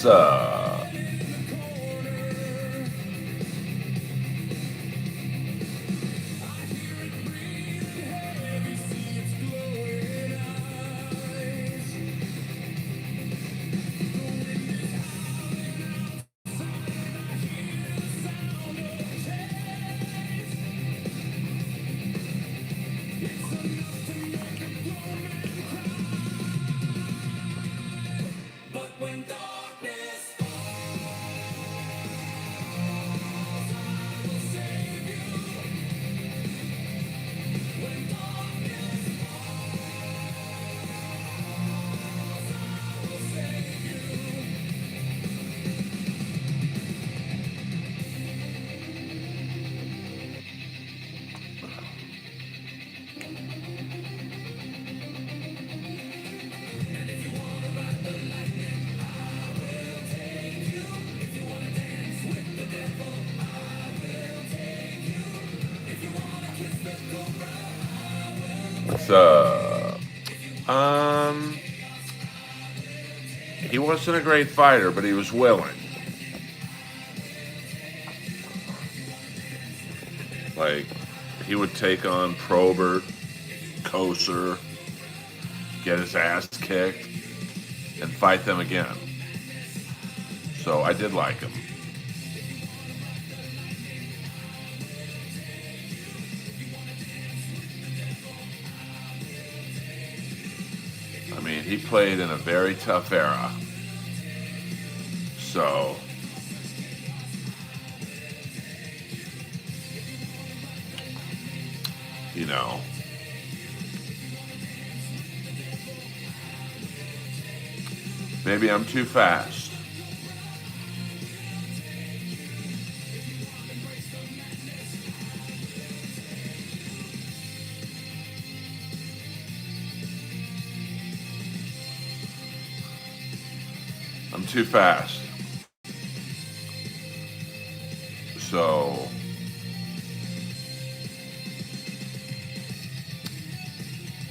What's up? What's up? Um, he wasn't a great fighter, but he was willing. Like, he would take on Probert, Koser, get his ass kicked, and fight them again. So I did like him. I mean, he played in a very tough era. So, you know, maybe I'm too fast. I'm too fast. So,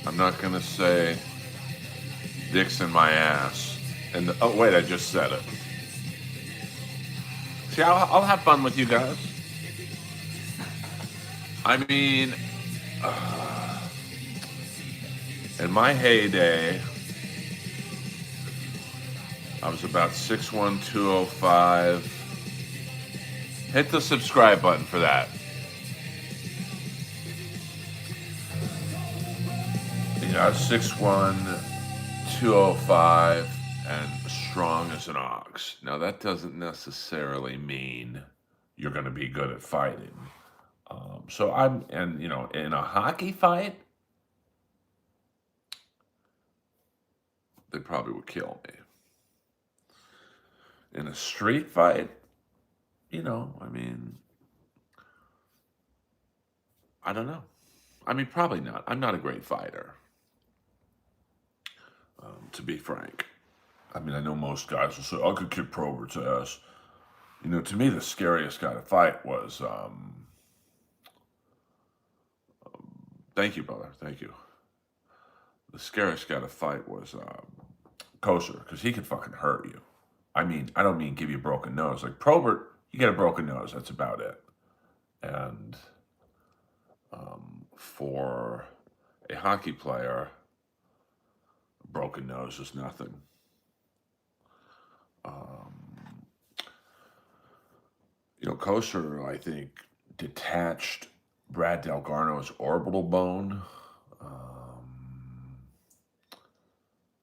I'm not going to say dicks in my ass. And oh, wait, I just said it. See, I'll have fun with you guys. I mean, in my heyday, I was about 6'1", 205. Hit the subscribe button for that. Yeah, 6'1", 205, and strong as an ox. Now, that doesn't necessarily mean you're going to be good at fighting. In a hockey fight, they probably would kill me. In a street fight, I mean, I don't know. I mean, probably not. I'm not a great fighter, to be frank. I mean, I know most guys will say, I could kick Probert's ass. To me, the scariest guy to fight was, thank you, brother, thank you. The scariest guy to fight was Koser, because he could fucking hurt you. I mean, I don't mean give you a broken nose. Like Probert, you get a broken nose, that's about it. And for a hockey player, a broken nose is nothing. Koser, I think, detached Brad Delgarno's orbital bone.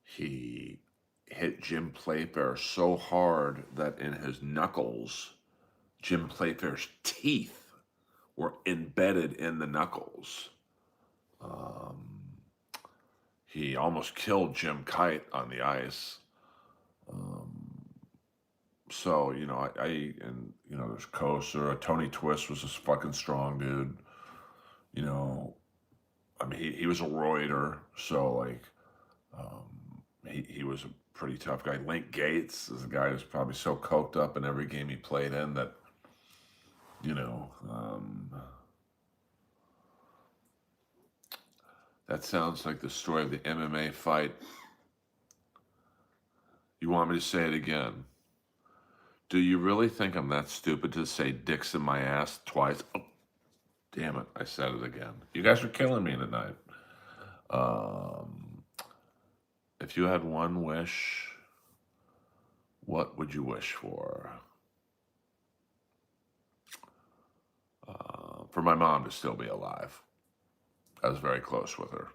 He hit Jim Playfair so hard that in his knuckles, Jim Playfair's teeth were embedded in the knuckles. He almost killed Jim Kite on the ice. There's Koser. Tony Twist was this fucking strong dude. I mean, he was a roider, so like, he was a pretty tough guy. Link Gates is a guy who's probably so coked up in every game he played in that, that sounds like the story of the MMA fight. You want me to say it again? Do you really think I'm that stupid to say dicks in my ass twice? Oh, damn it. I said it again. You guys are killing me tonight. Um, if you had one wish, what would you wish for? For my mom to still be alive. I was very close with her.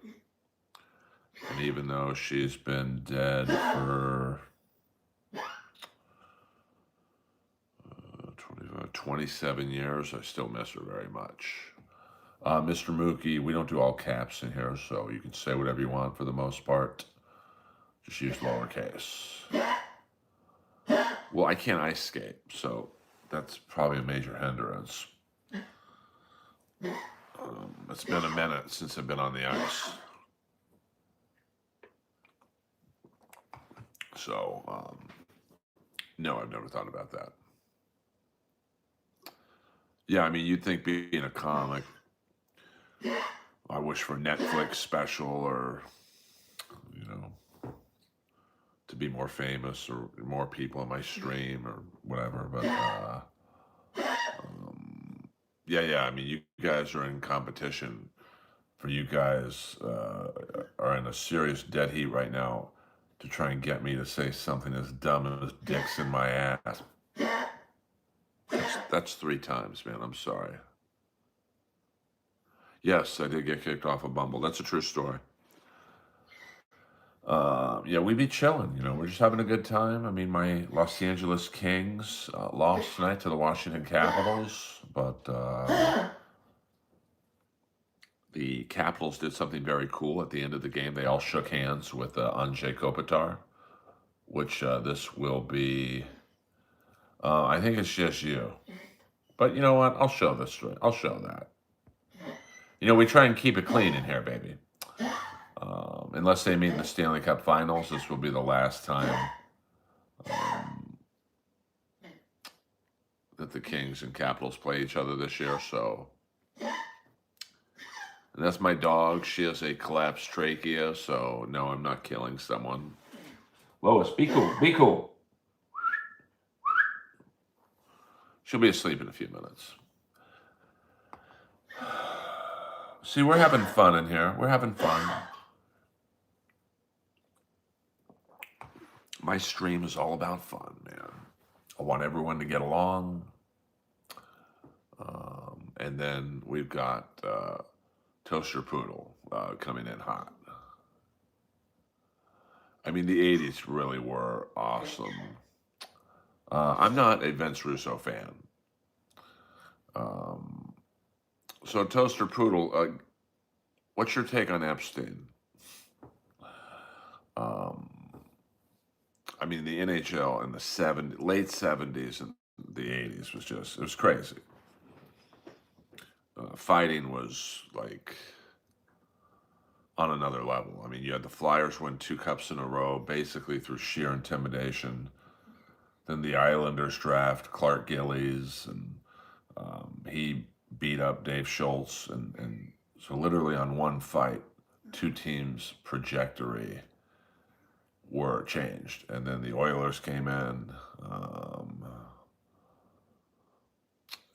And even though she's been dead for 27 years, I still miss her very much. Mr. Mookie, we don't do all caps in here, so you can say whatever you want for the most part. Just use lowercase. Well, I can't ice skate, so that's probably a major hindrance. It's been a minute since I've been on the ice. So, no, I've never thought about that. Yeah, I mean, you'd think being a comic, I wish for a Netflix special or, you know, to be more famous or more people on my stream or whatever. But yeah. I mean, you guys are in competition. For you guys are in a serious dead heat right now to try and get me to say something as dumb as dicks in my ass. That's 3 times, man. I'm sorry. Yes, I did get kicked off of Bumble. That's a true story. Yeah, we be chilling. You know, we're just having a good time. I mean, my Los Angeles Kings lost tonight to the Washington Capitals, but the Capitals did something very cool at the end of the game. They all shook hands with Anze Kopitar, which this will be. I think it's just you. But you know what? I'll show this. I'll show that. You know, we try and keep it clean in here, baby. Unless they meet in the Stanley Cup Finals, this will be the last time that the Kings and Capitals play each other this year. So, and that's my dog. She has a collapsed trachea, so no, I'm not killing someone. Lois, be cool. Be cool. She'll be asleep in a few minutes. See, we're having fun in here. We're having fun. My stream is all about fun, man. I want everyone to get along. And then we've got Toaster Poodle coming in hot. I mean, the 80s really were awesome. I'm not a Vince Russo fan. So Toaster Poodle, what's your take on Epstein? I mean, the NHL in the late 70s and the 80s it was crazy. Fighting was like on another level. I mean, you had the Flyers win 2 cups in a row, basically through sheer intimidation. Then the Islanders draft Clark Gillies, and he beat up Dave Schultz. And so literally on one fight, 2 teams' trajectory were changed. And then the Oilers came in,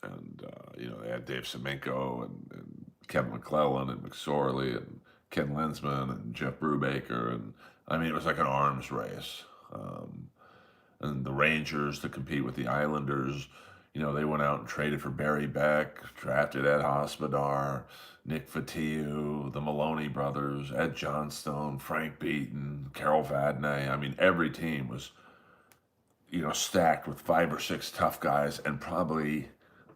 and you know, they had Dave Semenko and Kevin McClellan and McSorley and Ken Linsman and Jeff Brubaker. And I mean, it was like an arms race. And the Rangers to compete with the Islanders, you know, they went out and traded for Barry Beck, drafted Ed Hospodar, Nick Fotiu, the Maloney brothers, Ed Johnstone, Frank Beaton, Carol Vadnais. I mean, every team was, you know, stacked with 5 or 6 tough guys and probably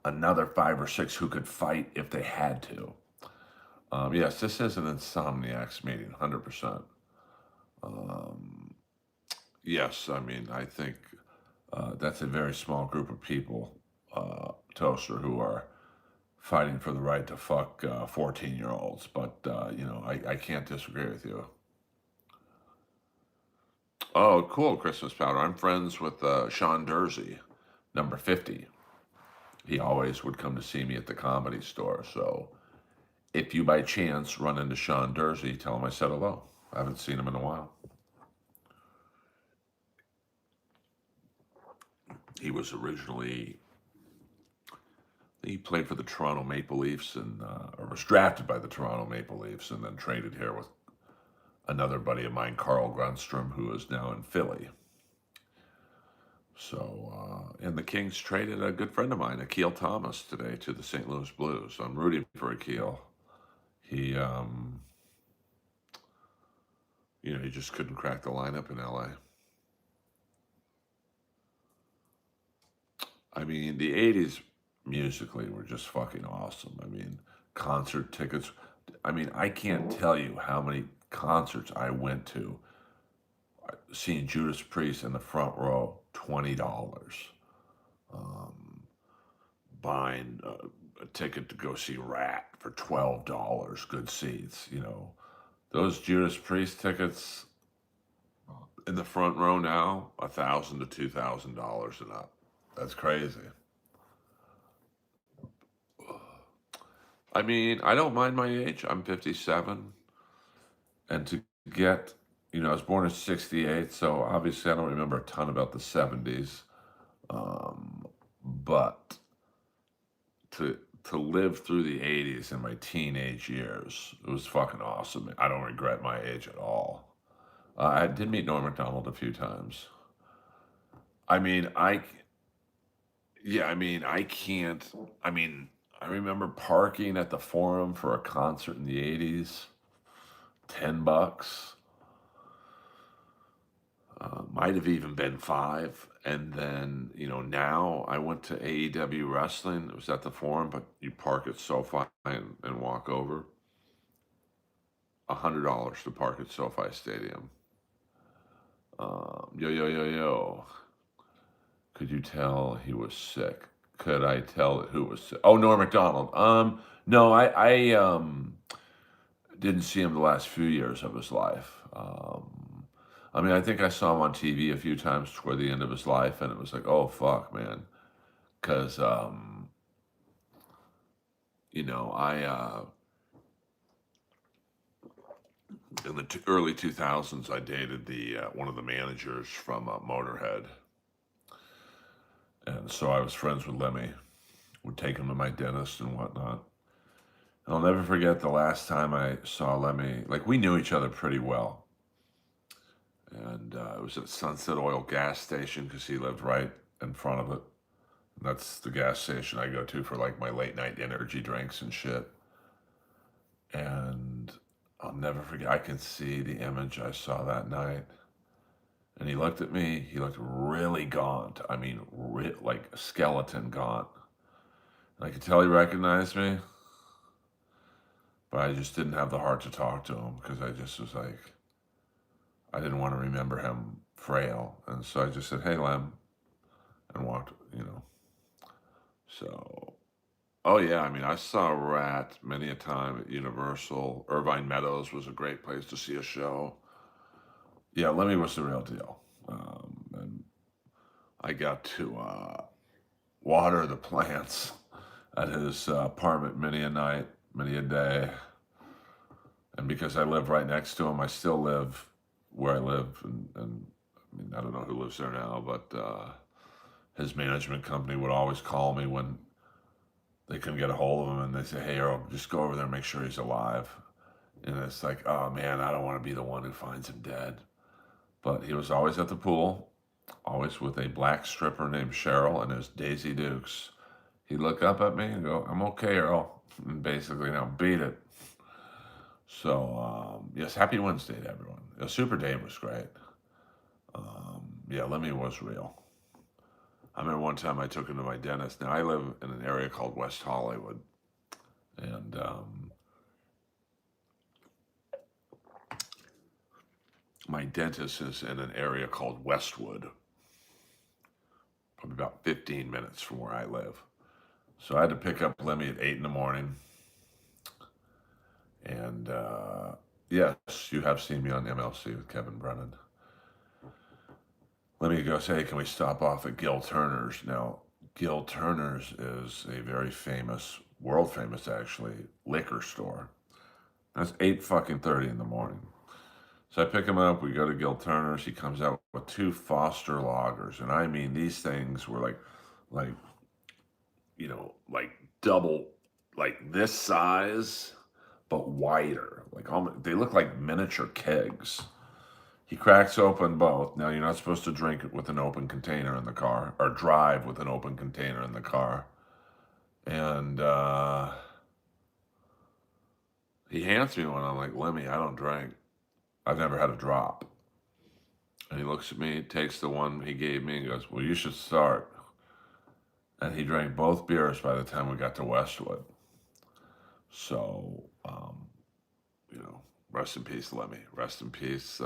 another 5 or 6 who could fight if they had to. Yes, this is an Insomniacs meeting, 100%. Yes, I mean, I think that's a very small group of people, Toaster, who are fighting for the right to fuck 14-year-olds. But, you know, I can't disagree with you. Oh, cool, Christmas powder. I'm friends with Sean Dursey, number 50. He always would come to see me at the Comedy Store. So if you by chance run into Sean Dursey, tell him I said hello. I haven't seen him in a while. He was originally, he played for the Toronto Maple Leafs and or was drafted by the Toronto Maple Leafs and then traded here with another buddy of mine, Carl Grunstrom, who is now in Philly. So, and the Kings traded a good friend of mine, Akil Thomas, today to the St. Louis Blues. So I'm rooting for Akil. He, he just couldn't crack the lineup in LA. I mean, the 80s musically were just fucking awesome. I mean, concert tickets. I mean, I can't tell you how many concerts I went to seeing Judas Priest in the front row, $20. Um, Buying a ticket to go see Rat for $12, good seats. Those Judas Priest tickets in the front row now, $1,000 to $2,000 and up. That's crazy. I mean, I don't mind my age. I'm 57, and to get, I was born in '68, so obviously I don't remember a ton about the '70s. But to live through the '80s in my teenage years, it was fucking awesome. I don't regret my age at all. I did meet Norm Macdonald a few times. I mean, yeah, I mean, I can't. I mean, I remember parking at the Forum for a concert in the '80s, $10. Might have even been five. And then, now I went to AEW wrestling. It was at the Forum, but you park at SoFi and walk over. $100 to park at SoFi Stadium. Yo, yo, yo, yo. Could you tell he was sick? Could I tell who was sick? Oh, Norm Macdonald. No, I didn't see him the last few years of his life. I mean, I think I saw him on TV a few times toward the end of his life, and it was like, oh, fuck, man. Because, I, in the early 2000s, I dated one of the managers from Motorhead. And so I was friends with Lemmy, would take him to my dentist and whatnot. And I'll never forget the last time I saw Lemmy. Like, we knew each other pretty well. And it was at Sunset Oil gas station because he lived right in front of it. And that's the gas station I go to for like my late night energy drinks and shit. And I'll never forget, I can see the image I saw that night. And he looked at me, he looked really gaunt. I mean, like skeleton gaunt. And I could tell he recognized me, but I just didn't have the heart to talk to him because I just was like, I didn't want to remember him frail. And so I just said, hey, Lem, and walked, So, oh yeah, I mean, I saw Rat many a time at Universal. Irvine Meadows was a great place to see a show. Yeah, Lemmy was the real deal. And I got to water the plants at his apartment many a night, many a day. And because I live right next to him, I still live where I live. And I mean, I don't know who lives there now, but his management company would always call me when they couldn't get a hold of him. And they say, hey, Earl, just go over there and make sure he's alive. And it's like, oh man, I don't want to be the one who finds him dead. But he was always at the pool, always with a black stripper named Cheryl and his Daisy Dukes. He'd look up at me and go, I'm okay, Earl. And basically, now beat it. So, yes, happy Wednesday to everyone. Super Dave was great. Yeah, Lemmy was real. I remember one time I took him to my dentist. Now, I live in an area called West Hollywood. And my dentist is in an area called Westwood, probably about 15 minutes from where I live. So I had to pick up Lemmy at 8 in the morning. And yes, you have seen me on MLC with Kevin Brennan. Let me go say, can we stop off at Gil Turner's? Now, Gil Turner's is a very famous, world famous actually, liquor store. That's 8 fucking 30 in the morning. So I pick him up. We go to Gil Turner's. He comes out with 2 Foster lagers, and I mean these things were like like double, like this size, but wider. Like almost, they look like miniature kegs. He cracks open both. Now you're not supposed to drink it with an open container in the car, or drive with an open container in the car. And he hands me one. I'm like, Lemmy, I don't drink. I've never had a drop. And he looks at me, takes the one he gave me, and goes, well, you should start. And he drank both beers by the time we got to Westwood. So, rest in peace, Lemmy. Rest in peace,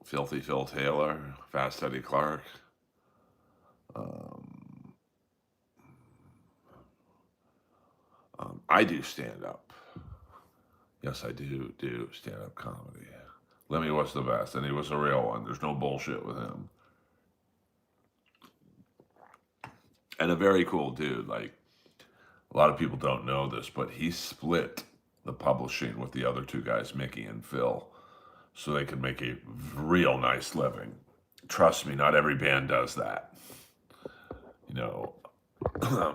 Filthy Phil Taylor, Fast Eddie Clark. I do stand up. Yes, I do stand up comedy. Lemmy was the best, and he was a real one. There's no bullshit with him. And a very cool dude. Like, a lot of people don't know this, but he split the publishing with the other 2 guys, Mickey and Phil, so they could make a real nice living. Trust me, not every band does that.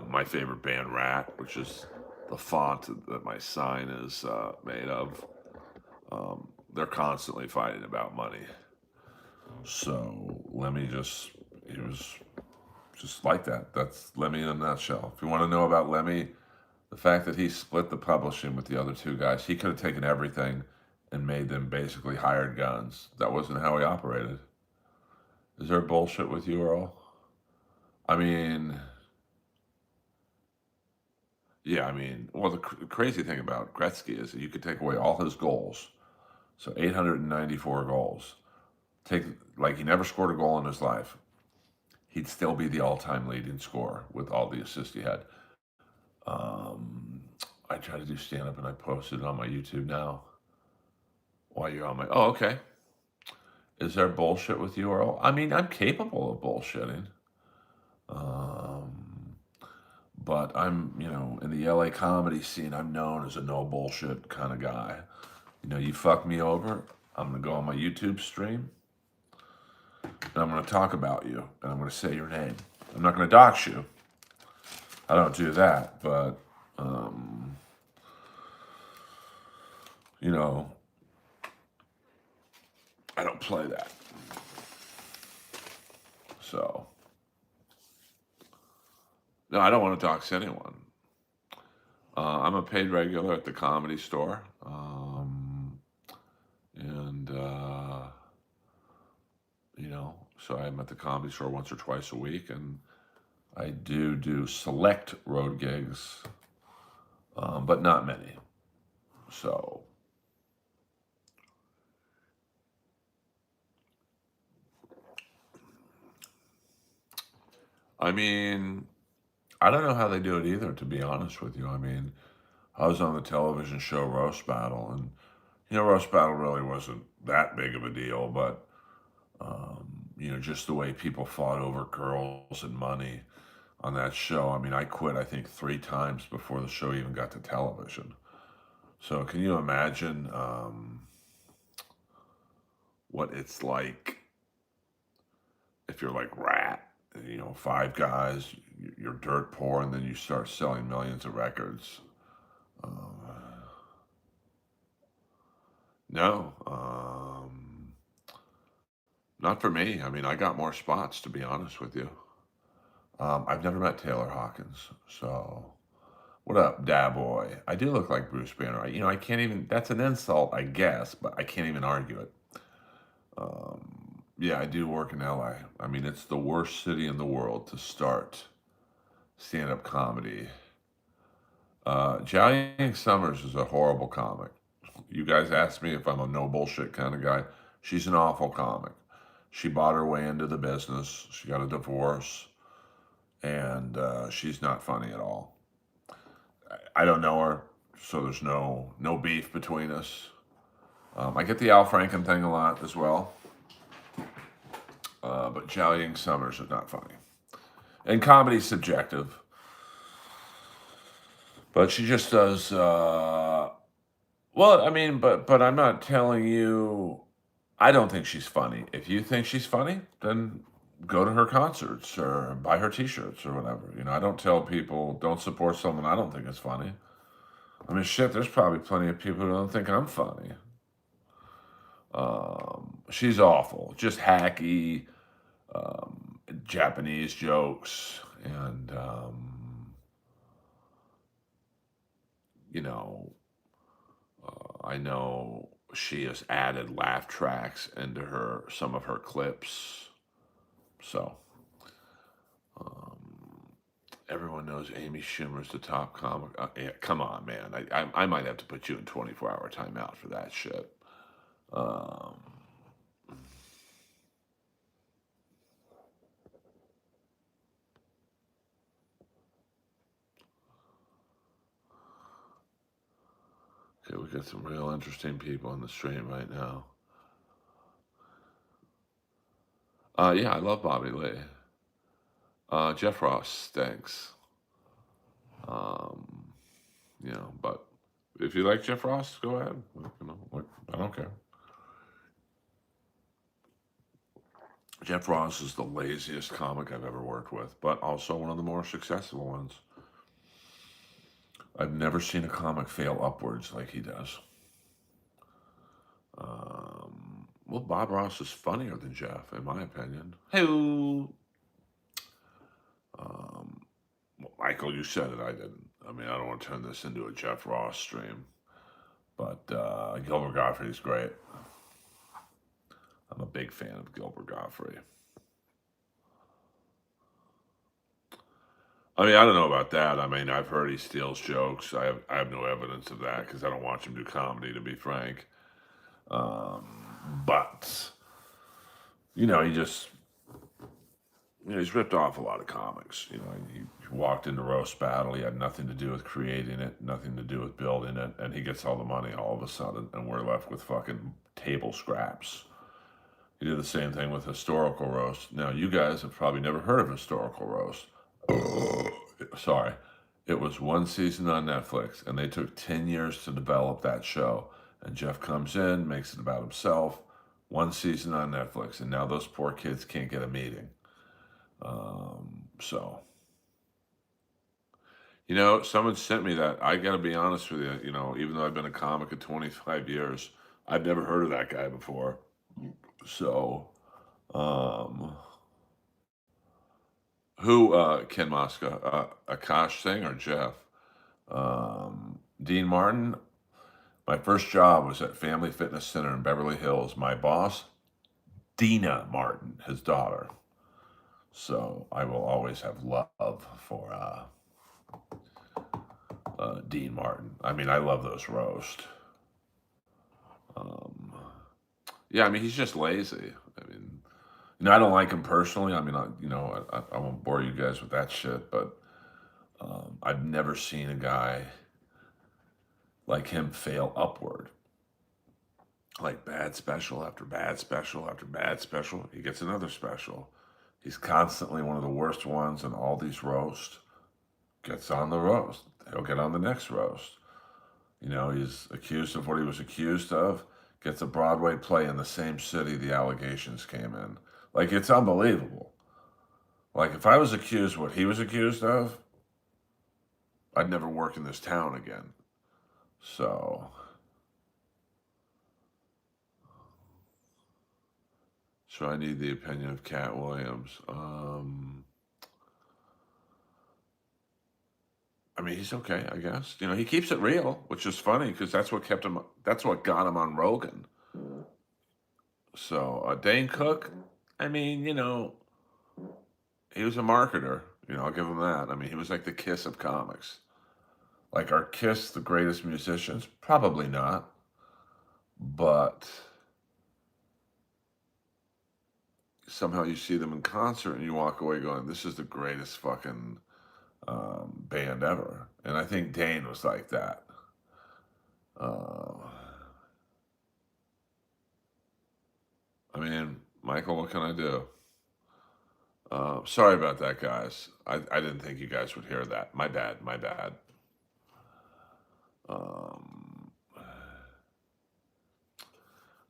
My favorite band, Rat, which is the font that my sign is made of, they're constantly fighting about money. So Lemmy he was just like that. That's Lemmy in a nutshell. If you want to know about Lemmy, the fact that he split the publishing with the other 2 guys, he could have taken everything and made them basically hired guns. That wasn't how he operated. Is there bullshit with you, Earl? I mean, yeah, well, the crazy thing about Gretzky is that you could take away all his goals. So 894 goals. He never scored a goal in his life. He'd still be the all-time leading scorer with all the assists he had. I try to do stand-up and I posted it on my YouTube now. While you're on oh, okay. Is there bullshit with you, Earl? I'm capable of bullshitting. But I'm, in the LA comedy scene, I'm known as a no bullshit kind of guy. You fuck me over, I'm going to go on my YouTube stream, and I'm going to talk about you, and I'm going to say your name. I'm not going to dox you. I don't do that, but, I don't play that. So, no, I don't want to dox anyone. I'm a paid regular at the Comedy Store. So I'm at the Comedy Store once or twice a week, and I do select road gigs, but not many. So, I don't know how they do it either, to be honest with you. I was on the television show Roast Battle, and, Roast Battle really wasn't that big of a deal, but, just the way people fought over girls and money on that show. I quit, I think, 3 times before the show even got to television. So can you imagine what it's like if you're like Rat, 5 guys, you're dirt poor, and then you start selling millions of records? No, not for me. I got more spots, to be honest with you. I've never met Taylor Hawkins, so what up, da boy? I do look like Bruce Banner. I can't even, that's an insult, I guess, but I can't even argue it. Yeah, I do work in LA. It's the worst city in the world to start stand-up comedy. Jiang Summers is a horrible comic. You guys asked me if I'm a no bullshit kind of guy. She's an awful comic. She bought her way into the business. She got a divorce, and she's not funny at all. I don't know her, so there's no beef between us. I get the Al Franken thing a lot as well. But Zhao Ying Summers is not funny. And comedy's subjective. But she just does Well, I mean, but I'm not telling you I don't think she's funny. If you think she's funny, then go to her concerts or buy her T-shirts or whatever. You know, I don't tell people don't support someone I don't think is funny. I mean, shit, there's probably plenty of people who don't think I'm funny. She's awful, just hacky, Japanese jokes, and you know, I know she has added laugh tracks into her some of her clips. So everyone knows Amy Schumer's the top comic. Yeah, come on, man. I might have to put you in 24-hour timeout for that shit. Um, okay, we got some real interesting people on the stream right now. Yeah, I love Bobby Lee. Jeff Ross stinks. Um, but if you like Jeff Ross, go ahead. I don't care. Jeff Ross is the laziest comic I've ever worked with, but also one of the more successful ones. I've never seen a comic fail upwards like he does. Well, Bob Ross is funnier than Jeff, in my opinion. Hey, well, Michael, you said it. I didn't. I mean, I don't want to turn this into a Jeff Ross stream, but Gilbert Gottfried's great. I'm a big fan of Gilbert Gottfried. I mean, I don't know about that. I mean, I've heard he steals jokes. I have no evidence of that because I don't watch him do comedy, to be frank. But he just he's ripped off a lot of comics. He walked into roast battle. He had nothing to do with creating it, nothing to do with building it, and he gets all the money all of a sudden, and we're left with fucking table scraps. He did the same thing with historical roast. Now, you guys have probably never heard of historical roast. Sorry. It was one season on Netflix, and they took 10 years to develop that show. And Jeff comes in, makes it about himself. One season on Netflix, and now those poor kids can't get a meeting. So, someone sent me that. I got to be honest with you, even though I've been a comic of 25 years, I've never heard of that guy before. So, who, Ken Mosca, Akash Singh or Jeff? Dean Martin. My first job was at Family Fitness Center in Beverly Hills. My boss, Dina Martin, his daughter. So I will always have love for Dean Martin. I mean, I love those roast. Yeah, I mean, he's just lazy. I mean, I don't like him personally. I mean, I won't bore you guys with that shit, but I've never seen a guy like him fail upward. Like bad special after bad special after bad special. He gets another special. He's constantly one of the worst ones in all these roasts. Gets on the roast. He'll get on the next roast. He's accused of what he was accused of. Gets a Broadway play in the same city the allegations came in. Like, it's unbelievable. Like, if I was accused of what he was accused of, I'd never work in this town again. So I need the opinion of Cat Williams. I mean, he's okay, I guess. He keeps it real, which is funny because that's what got him on Rogan. So Dane Cook, I mean, he was a marketer. I'll give him that. I mean, he was like the Kiss of comics. Like, are Kiss the greatest musicians? Probably not. But somehow you see them in concert and you walk away going, this is the greatest fucking band ever. And I think Dane was like that. I mean, Michael, what can I do? Sorry about that, guys. I didn't think you guys would hear that. My bad.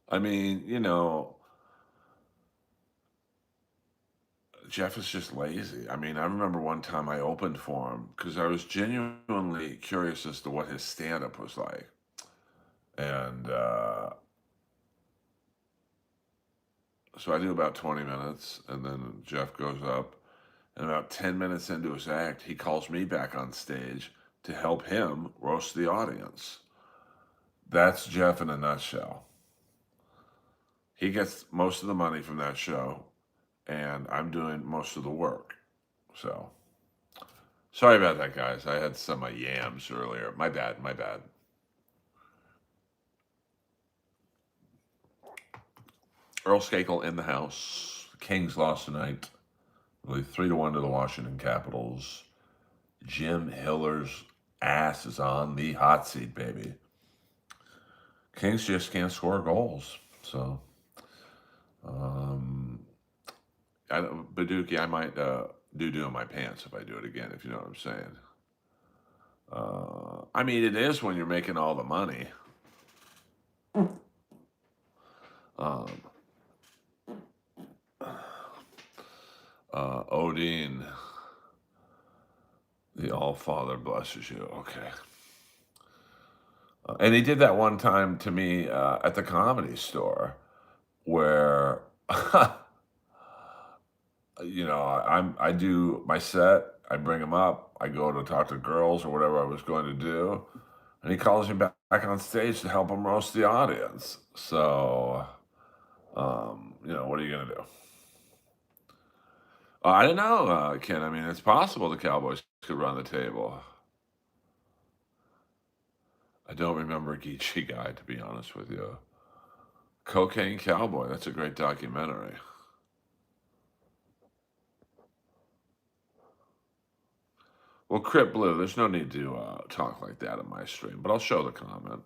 I mean, Jeff is just lazy. I mean, I remember one time I opened for him because I was genuinely curious as to what his stand-up was like. And so I do about 20 minutes, and then Jeff goes up, and about 10 minutes into his act, he calls me back on stage to help him roast the audience. That's Jeff in a nutshell. He gets most of the money from that show, and I'm doing most of the work. So sorry about that, guys. I had some yams earlier. My bad. My bad. Earl Skakel in the house. The Kings lost tonight. Really 3-1 to the Washington Capitals. Jim Hiller's ass is on the hot seat, baby. Kings just can't score goals. So, um, Baduki, I might do in my pants if I do it again, if you know what I'm saying. I mean, it is when you're making all the money. Um, Odin, the All Father blesses you. Okay. And he did that one time to me at the Comedy Store where I do my set, I bring him up, I go to talk to girls or whatever I was going to do, and he calls me back on stage to help him roast the audience. So, what are you gonna do? I don't know, Ken. I mean, it's possible the Cowboys could run the table. I don't remember Geechee Guy, to be honest with you. Cocaine Cowboy, that's a great documentary. Well, Crip Blue, there's no need to talk like that in my stream, but I'll show the comment.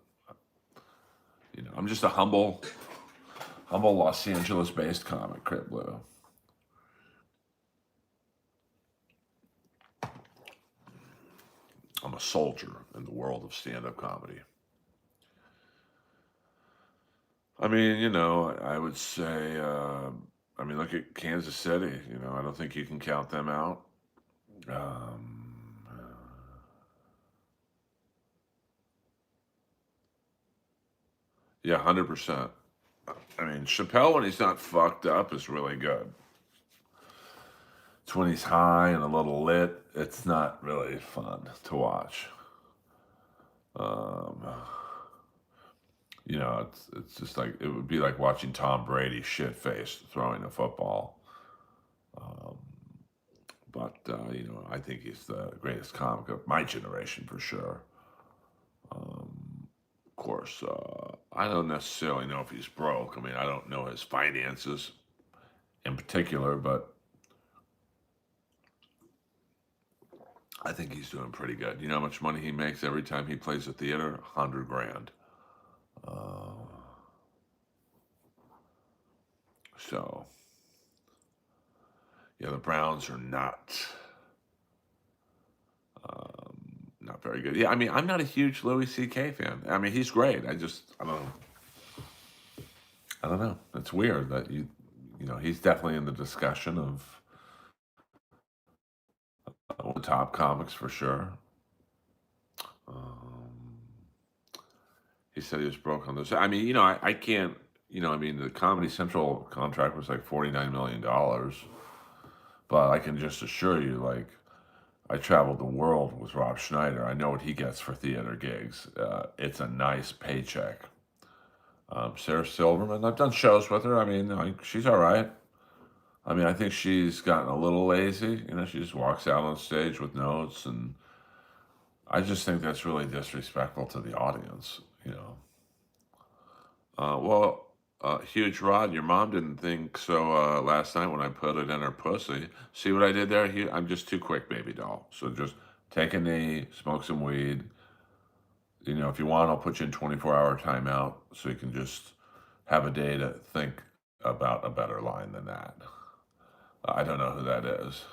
I'm just a humble Los Angeles-based comic, Crip Blue. I'm a soldier in the world of stand-up comedy. I mean, I would say, look at Kansas City. I don't think you can count them out. Yeah, 100%. I mean, Chappelle, when he's not fucked up, is really good. It's when he's high and a little lit, it's not really fun to watch. Um, it's just like it would be like watching Tom Brady shit faced throwing a football. Um, but I think he's the greatest comic of my generation for sure. Of course, I don't necessarily know if he's broke. I mean, I don't know his finances in particular, but I think he's doing pretty good. You know how much money he makes every time he plays a theater? 100 grand. Uh, so, yeah, the Browns are not very good. Yeah, I mean, I'm not a huge Louis C.K. fan. I mean, he's great. I don't know. I don't know. It's weird that he's definitely in the discussion of the top comics for sure. Um, he said he was broke on this. I mean, I can't. The Comedy Central contract was like $49 million, but I can just assure you, like, I traveled the world with Rob Schneider. I know what he gets for theater gigs. It's a nice paycheck. Sarah Silverman, I've done shows with her. I mean, she's all right. I mean, I think she's gotten a little lazy. She just walks out on stage with notes, and I just think that's really disrespectful to the audience. Huge Rod, your mom didn't think so last night when I put it in her pussy. See what I did there? I'm just too quick, baby doll. So just take a knee, smoke some weed. If you want, I'll put you in 24-hour timeout so you can just have a day to think about a better line than that. I don't know who that is.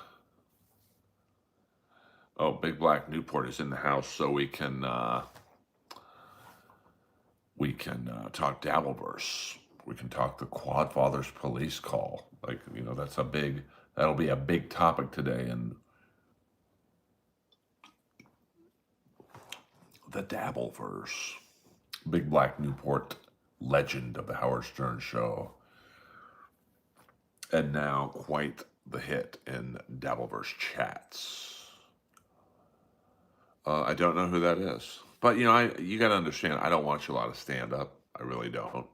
Oh, Big Black Newport is in the house, so we can talk Dabbleverse. We can talk the Quad Fathers police call. Like, that'll be a big topic today in the Dabbleverse. Big Black Newport legend of the Howard Stern show. And now quite the hit in Dabbleverse chats. I don't know who that is. But, you got to understand, I don't watch a lot of stand-up. I really don't.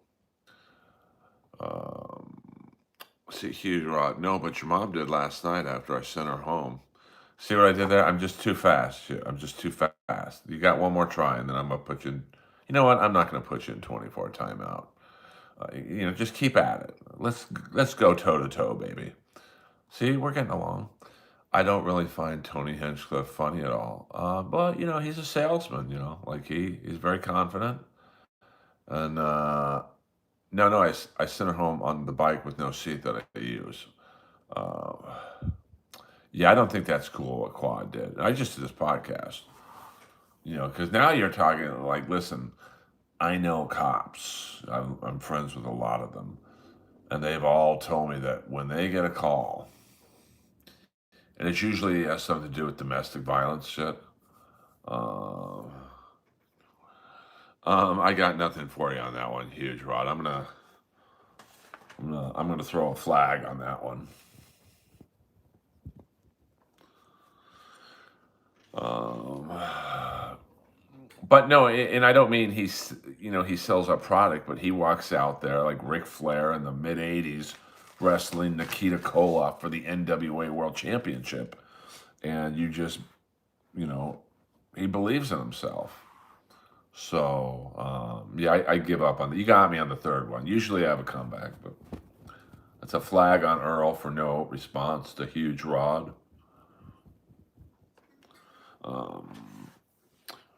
Um, See, Huge Rod. No, but your mom did last night after I sent her home. See what I did there? I'm just too fast. I'm just too fast. You got one more try, and then I'm going to put you in. You know what? I'm not going to put you in 24 timeout. Just keep at it. Let's go toe to toe, baby. See, we're getting along. I don't really find Tony Hinchcliffe funny at all. But he's a salesman. Like he's very confident. And no, I sent her home on the bike with no seat that I use. Uh, yeah, I don't think that's cool what Quad did. I just did this podcast. Because now you're talking like, listen, I know cops. I'm friends with a lot of them. And they've all told me that when they get a call, and it usually has something to do with domestic violence shit. I got nothing for you on that one, Huge Rod. I'm gonna throw a flag on that one. But no, and I don't mean he sells a product, but he walks out there like Ric Flair in the mid '80s, wrestling Nikita Koloff for the NWA World Championship, and he believes in himself. So yeah, I give up on that. You got me on the third one. Usually I have a comeback, but that's a flag on Earl for no response to Huge Rod.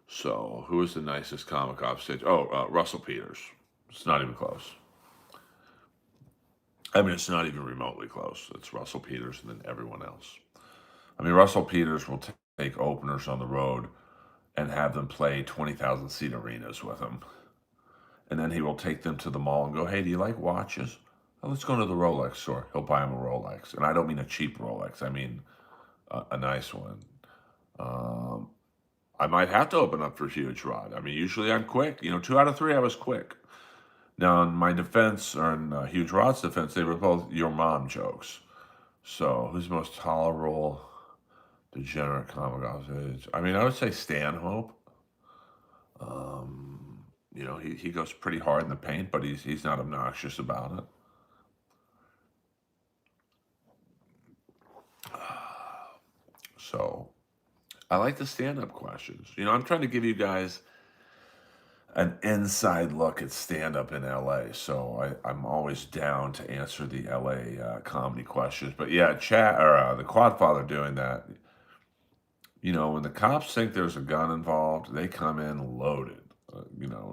So who is the nicest comic off stage? Oh, Russell Peters. It's not even close. I mean, it's not even remotely close. It's Russell Peters and then everyone else. I mean, Russell Peters will take openers on the road and have them play 20,000 seat arenas with him. And then he will take them to the mall and go, hey, do you like watches? Oh, let's go to the Rolex store. He'll buy him a Rolex. And I don't mean a cheap Rolex. I mean a nice one. I might have to open up for Huge Rod. I mean, usually I'm quick. 2 out of 3, I was quick. Now, in my defense, or in Huge Rod's defense, they were both your mom jokes. So, who's the most tolerable degenerate comic off stage? I mean, I would say Stanhope. He goes pretty hard in the paint, but he's not obnoxious about it. So, I like the stand-up questions. I'm trying to give you guys an inside look at stand-up in LA. So I'm always down to answer the LA comedy questions. But yeah, the Quadfather doing that. When the cops think there's a gun involved, they come in loaded.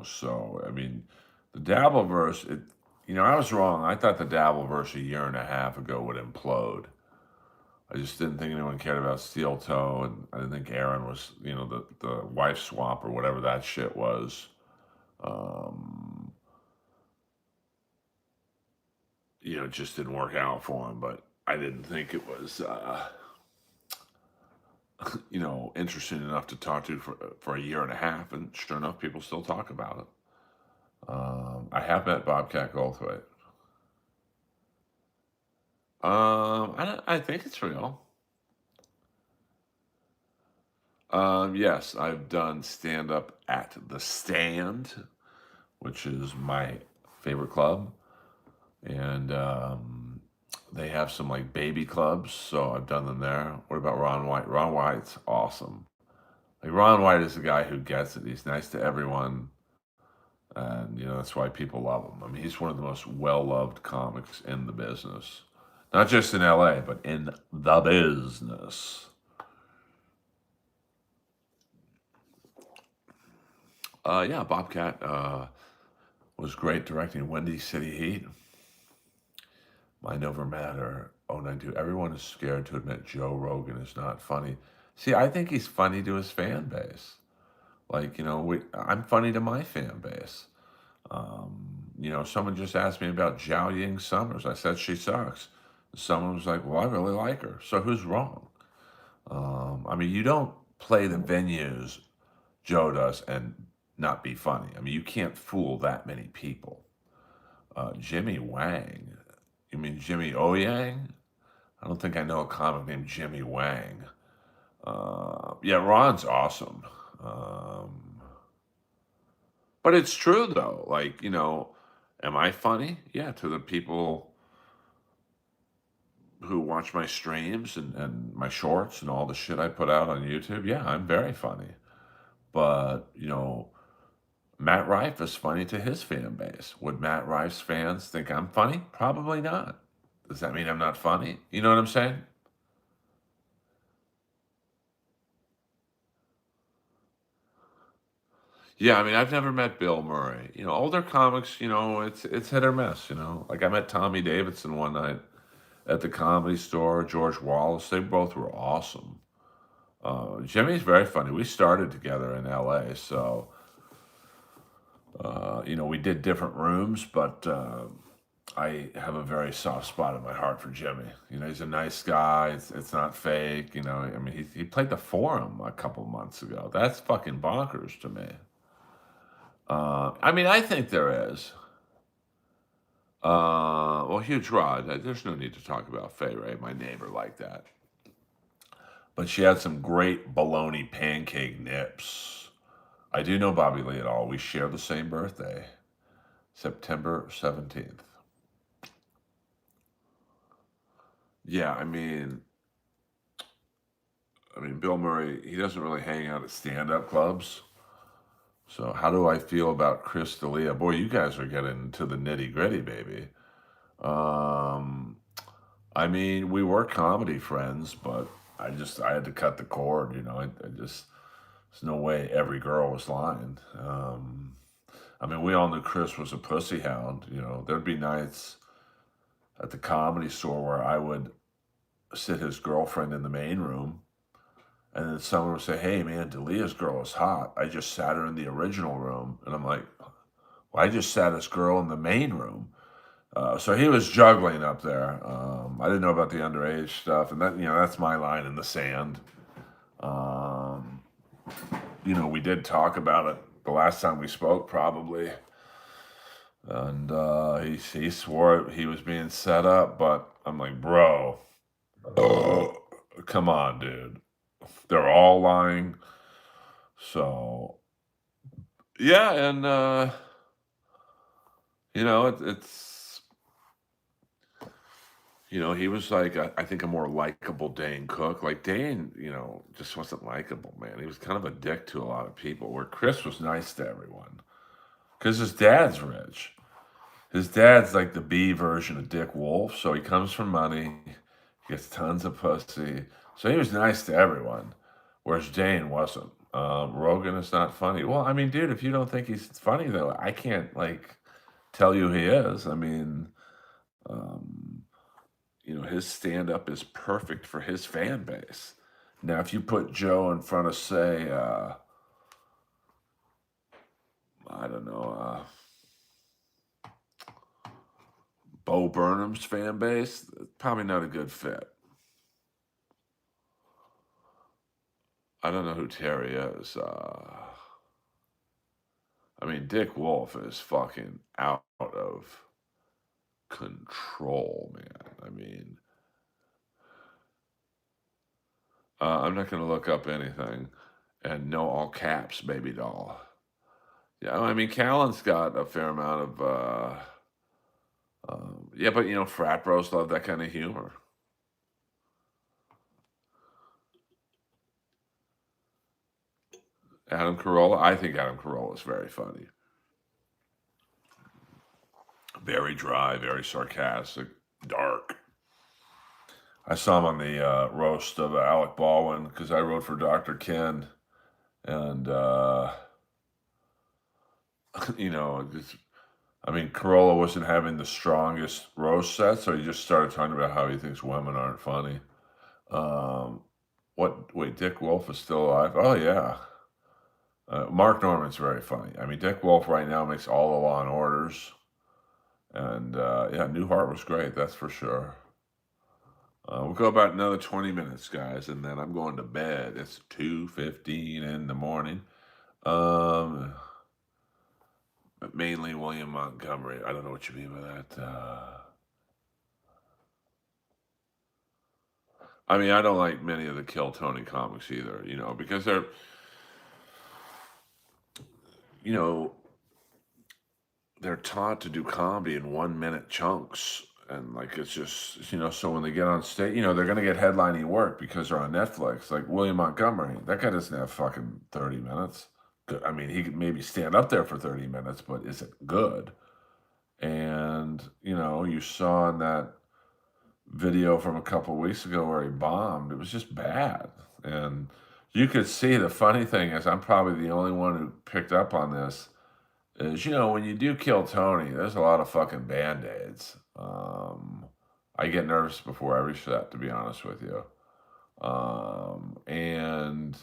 So I mean, the Dabbleverse. I was wrong. I thought the Dabbleverse a year and a half ago would implode. I just didn't think anyone cared about Steel Toe, and I didn't think Aaron was, the wife swap or whatever that shit was. It just didn't work out for him. But I didn't think it was, interesting enough to talk to for a year and a half, and sure enough, people still talk about it. I have met Bobcat Goldthwait. I think it's real. Yes, I've done stand up at the Stand, which is my favorite club, and they have some like baby clubs, so I've done them there. What about Ron White? Ron White's awesome. Like Ron White is a guy who gets it. He's nice to everyone, and that's why people love him. I mean, he's one of the most well-loved comics in the business, not just in LA, but in the business. Yeah, Bobcat was great directing Windy City Heat. Mind Over Matter, 092. Everyone is scared to admit Joe Rogan is not funny. See, I think he's funny to his fan base. Like, I'm funny to my fan base. someone just asked me about Zhao Ying Summers. I said she sucks. Someone was like, "Well, I really like her." So who's wrong? I mean, you don't play the venues Joe does and not be funny. I mean, you can't fool that many people. Jimmy Wang. You mean Jimmy O Yang? I don't think I know a comic named Jimmy Wang. Yeah, Ron's awesome. Um, but it's true though. Like, am I funny? Yeah, to the people who watch my streams and my shorts and all the shit I put out on YouTube. Yeah, I'm very funny. But, Matt Rife is funny to his fan base. Would Matt Rife's fans think I'm funny? Probably not. Does that mean I'm not funny? You know what I'm saying? Yeah, I mean, I've never met Bill Murray. Older comics, it's hit or miss, Like I met Tommy Davidson one night at the Comedy Store, George Wallace. They both were awesome. Jimmy's very funny. We started together in LA, so we did different rooms, but I have a very soft spot in my heart for Jimmy. He's a nice guy. It's not fake. I mean, he played the Forum a couple months ago. That's fucking bonkers to me. I mean, I think there is. Well, Huge Rod, there's no need to talk about Faye Ray, my neighbor, like that. But she had some great bologna pancake nips. I do know Bobby Lee at all. We share the same birthday, September 17th. Yeah, I mean, Bill Murray, he doesn't really hang out at stand-up clubs. So how do I feel about Chris D'Elia? Boy, you guys are getting into the nitty-gritty, baby. Um, I mean, we were comedy friends, but I had to cut the cord, there's no way every girl was lying. I mean, we all knew Chris was a pussy hound. There'd be nights at the Comedy Store where I would sit his girlfriend in the main room, and then someone would say, "Hey, man, D'Elia's girl is hot. I just sat her in the original room," and I'm like, "Well, I just sat his girl in the main room." So he was juggling up there. I didn't know about the underage stuff, and that's my line in the sand. Um, we did talk about it the last time we spoke, probably, and he swore he was being set up, but I'm like, bro, come on, dude. They're all lying. So yeah, and it's he was like I think a more likable Dane Cook. Like Dane, just wasn't likable, man. He was kind of a dick to a lot of people. Where Chris was nice to everyone because his dad's rich. His dad's like the B version of Dick Wolf, so he comes from money, he gets tons of pussy. So he was nice to everyone, whereas Dane wasn't. Rogan is not funny. Well, I mean, dude, if you don't think he's funny, though, I can't like tell you he is. I mean, um, his stand up is perfect for his fan base. Now, if you put Joe in front of, say, I don't know, Bo Burnham's fan base, probably not a good fit. I don't know who Terry is. I mean, Dick Wolf is fucking out of control, man. I mean, I'm not going to look up anything and no all caps, baby doll. Yeah, I mean, Callan's got a fair amount of, yeah, but frat bros love that kind of humor. Adam Carolla, I think Adam Carolla is very funny. Very dry, very sarcastic, dark. I saw him on the roast of Alec Baldwin because I wrote for Dr. Ken, and just, I mean, Carolla wasn't having the strongest roast set, so he just started talking about how he thinks women aren't funny. Um, what? Wait, Dick Wolf is still alive? Oh yeah, Mark Norman's very funny. I mean, Dick Wolf right now makes all the Law and Orders. And yeah, Newhart was great, that's for sure. We'll go about another 20 minutes, guys, and then I'm going to bed. It's 2:15 in the morning. Um, but mainly William Montgomery. I don't know what you mean by that. I mean, I don't like many of the Kill Tony comics either, because you know, they're taught to do comedy in 1 minute chunks. And like, it's just, so when they get on stage, they're going to get headlining work because they're on Netflix. Like William Montgomery, that guy doesn't have fucking 30 minutes. I mean, he could maybe stand up there for 30 minutes, but is it good? And, you saw in that video from a couple weeks ago where he bombed, it was just bad. And you could see the funny thing is, I'm probably the only one who picked up on this is, when you do Kill Tony, there's a lot of fucking band-aids. I get nervous before every set, to be honest with you. And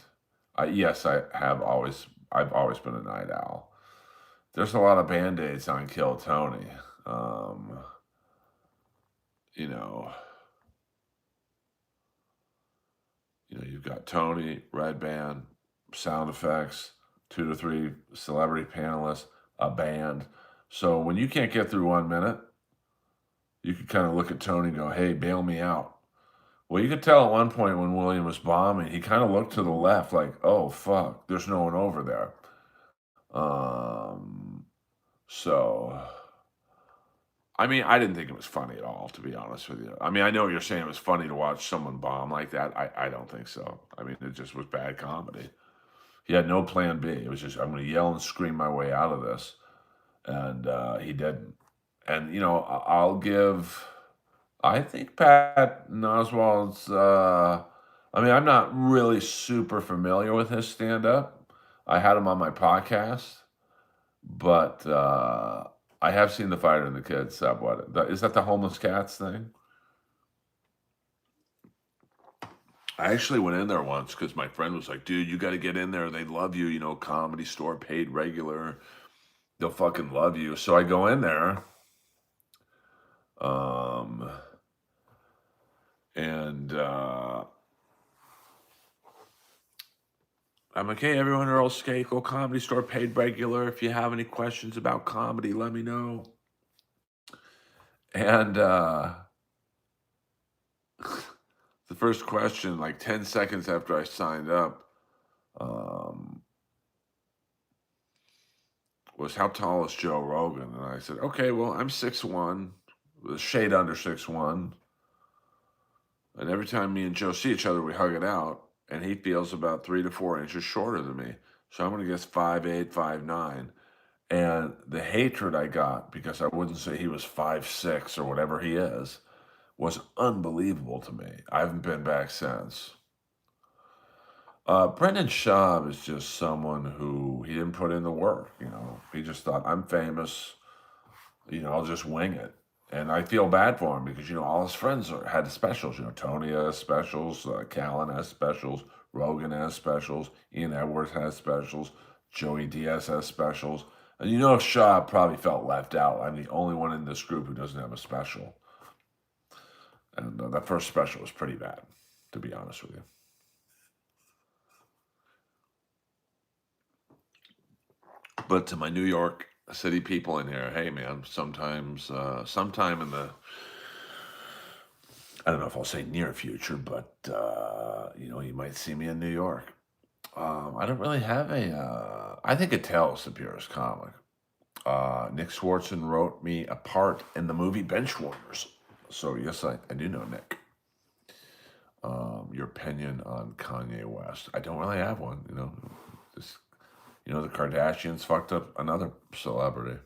yes, I've always been a night owl. There's a lot of band-aids on Kill Tony. You know, you've got Tony, Red Band, sound effects, 2 to 3 celebrity panelists, a band. So when you can't get through 1 minute, you could kind of look at Tony and go, hey, bail me out. Well, you could tell at one point when William was bombing, he kind of looked to the left like, oh, fuck, there's no one over there. So, I mean, I didn't think it was funny at all, to be honest with you. I mean, I know you're saying it was funny to watch someone bomb like that. I don't think so. I mean, it just was bad comedy. He had no plan B. It was just, I'm going to yell and scream my way out of this. And he didn't. And, I'll give, I think Pat Oswald's, I mean, I'm not really super familiar with his stand-up. I had him on my podcast, but I have seen The Fighter and the Kids. Is that the homeless cats thing? I actually went in there once because my friend was like, dude, you got to get in there. They love you, Comedy Store, paid regular. They'll fucking love you. So I go in there. And I'm like, hey, everyone, Earl Skakel, Comedy Store, paid regular. If you have any questions about comedy, let me know. And the first question, like 10 seconds after I signed up, was how tall is Joe Rogan? And I said, okay, well, I'm 6'1", with a shade under 6'1". And every time me and Joe see each other, we hug it out. And he feels about 3 to 4 inches shorter than me. So I'm going to guess 5'8", 5'9". And the hatred I got, because I wouldn't say he was 5'6" or whatever he is, was unbelievable to me. I haven't been back since. Brendan Schaub is just someone who, he didn't put in the work, He just thought, I'm famous, I'll just wing it. And I feel bad for him because, all his friends had specials. Tony has specials, Callan has specials, Rogan has specials, Ian Edwards has specials, Joey Diaz has specials. And Schaub probably felt left out. I'm the only one in this group who doesn't have a special. And that first special was pretty bad, to be honest with you. But to my New York City people in here, hey, man, sometime in the, I don't know if I'll say near future, but, you might see me in New York. I don't really have I think Attell's the purest comic. Nick Swartzen wrote me a part in the movie Benchwarmers. So, yes, I do know Nick. Your opinion on Kanye West? I don't really have one, the Kardashians fucked up another celebrity.